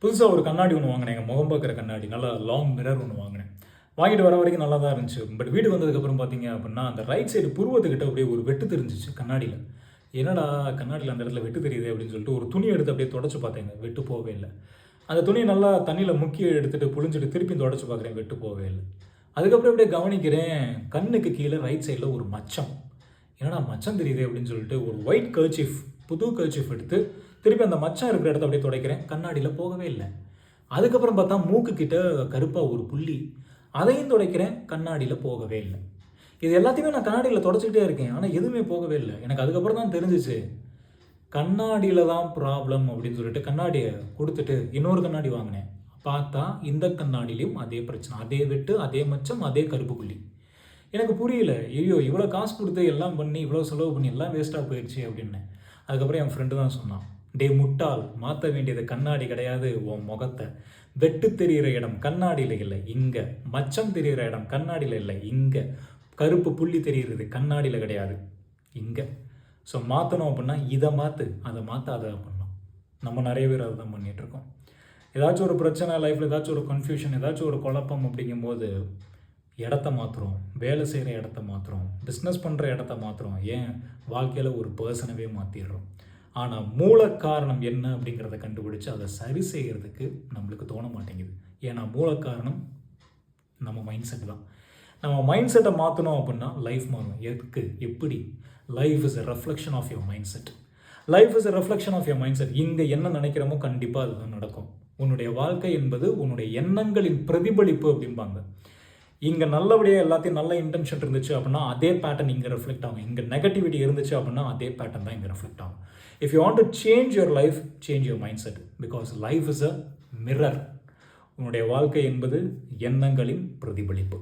புதுசாக ஒரு கண்ணாடி ஒன்று வாங்கினேன், எங்கள் முகம் பார்க்குற கண்ணாடி, நல்லா லாங் மிரர் ஒன்று வாங்கினேன். வாங்கிட்டு வர வரைக்கும் நல்லா தான் இருந்துச்சு. பட் வீட்டுக்கு வந்ததுக்கப்புறம் பார்த்தீங்க அப்படின்னா, அந்த ரைட் சைடு புருவத்துக்கிட்ட அப்படியே ஒரு வெட்டு தெரிஞ்சிச்சு கண்ணாடியில். என்னடா கண்ணாடியில் அந்த இடத்துல வெட்டு தெரியுது அப்படின்னு சொல்லிட்டு ஒரு துணி எடுத்து அப்படியே தொடச்சி பார்த்தேங்க, வெட்டு போகவே இல்லை. அந்த துணியை நல்லா தண்ணியில் முக்கி எடுத்துகிட்டு புழிஞ்சிட்டு திருப்பி தொடச்சி பார்க்குறேன், வெட்டு போகவே இல்லை. அதுக்கப்புறம் அப்படியே கவனிக்கிறேன், கண்ணுக்கு கீழே ரைட் சைடில் ஒரு மச்சம். என்னடா மச்சம் தெரியுது அப்படின்னு சொல்லிட்டு ஒரு ஒயிட் கர்ச்சீஃப், புது கர்ச்சீஃப் எடுத்து திருப்பி அந்த மச்சம் இருக்கிற இடத்த அப்படியே துடைக்கிறேன், கண்ணாடியில் போகவே இல்லை. அதுக்கப்புறம் பார்த்தா மூக்கு கிட்ட கருப்பாக ஒரு புள்ளி, அதையும் துடைக்கிறேன், கண்ணாடியில் போகவே இல்லை. இது எல்லாத்தையுமே நான் கண்ணாடியில் தொடச்சிக்கிட்டே இருக்கேன், ஆனால் எதுவுமே போகவே இல்லை. எனக்கு அதுக்கப்புறம் தான் தெரிஞ்சிச்சு, கண்ணாடியில் தான் ப்ராப்ளம் அப்படின்னு சொல்லிட்டு கண்ணாடியை கொடுத்துட்டு இன்னொரு கண்ணாடி வாங்கினேன். பார்த்தா இந்த கண்ணாடியிலையும் அதே பிரச்சனை, அதே வெட்டு, அதே மச்சம், அதே கருப்பு புள்ளி. எனக்கு புரியல, ஐயோ இவ்வளோ காசு கொடுத்து எல்லாம் பண்ணி இவ்வளோ செலவு பண்ணி எல்லாம் வேஸ்ட்டாக போயிடுச்சு அப்படின்னு. அதுக்கப்புறம் என் ஃப்ரெண்டு தான் சொன்னான், டே முட்டாள், மாற்ற வேண்டியது கண்ணாடி கிடையாது, உன் முகத்தை. வெட்டு தெரிகிற இடம் கண்ணாடியில் இல்லை இங்கே, மச்சம் தெரிகிற இடம் கண்ணாடியில் இல்லை இங்கே, கருப்பு புள்ளி தெரிகிறது கண்ணாடியில் கிடையாது இங்கே. ஸோ மாற்றணும் அப்படின்னா இதை மாற்று, அதை மாற்றாத பண்ணலாம். நம்ம நிறைய பேர் அதை தான் பண்ணிகிட்ருக்கோம். ஏதாச்சும் ஒரு பிரச்சனை லைஃப்பில், ஏதாச்சும் ஒரு கன்ஃபியூஷன், ஏதாச்சும் ஒரு குழப்பம் அப்படிங்கும்போது இடத்த மாற்றுறோம், வேலை செய்கிற இடத்த மாற்றுறோம், பிஸ்னஸ் பண்ணுற இடத்த மாற்றுறோம், ஏன் வாழ்க்கையில் ஒரு பர்சனவே மாற்றிடுறோம். ஆனால் மூல காரணம் என்ன அப்படிங்கிறத கண்டுபிடிச்சி அதை சரி செய்கிறதுக்கு நம்மளுக்கு தோண மாட்டேங்குது. ஏன்னா மூல காரணம் நம்ம மைண்ட் செட் தான். நம்ம மைண்ட் செட்டை மாற்றணும் அப்படின்னா லைஃப் மாறும். எதுக்கு, எப்படி? Life is a reflection of your mind set. Life is a reflection of your mind set. இங்கே என்ன நினைக்கிறோமோ கண்டிப்பாக அதுதான் நடக்கும். உன்னுடைய வாழ்க்கை என்பது உன்னுடைய எண்ணங்களின் பிரதிபலிப்பு அப்படிம்பாங்க. இங்கே நல்லபடியாக எல்லாத்தையும் நல்ல இன்டென்ஷன் இருந்துச்சு அப்படின்னா அதே பேட்டர்ன் இங்கே ரெஃப்ளெக்ட் ஆகும். இங்கே நெகட்டிவிட்டி இருந்துச்சு அப்படின்னா அதே பேட்டர்ன் தான் இங்கே ரெஃப்ளெக்ட் ஆகும். If you want to change your life, change your mind set. Because life is a mirror. உன்னுடைய வாழ்க்கை என்பது எண்ணங்களின் பிரதிபலிப்பு.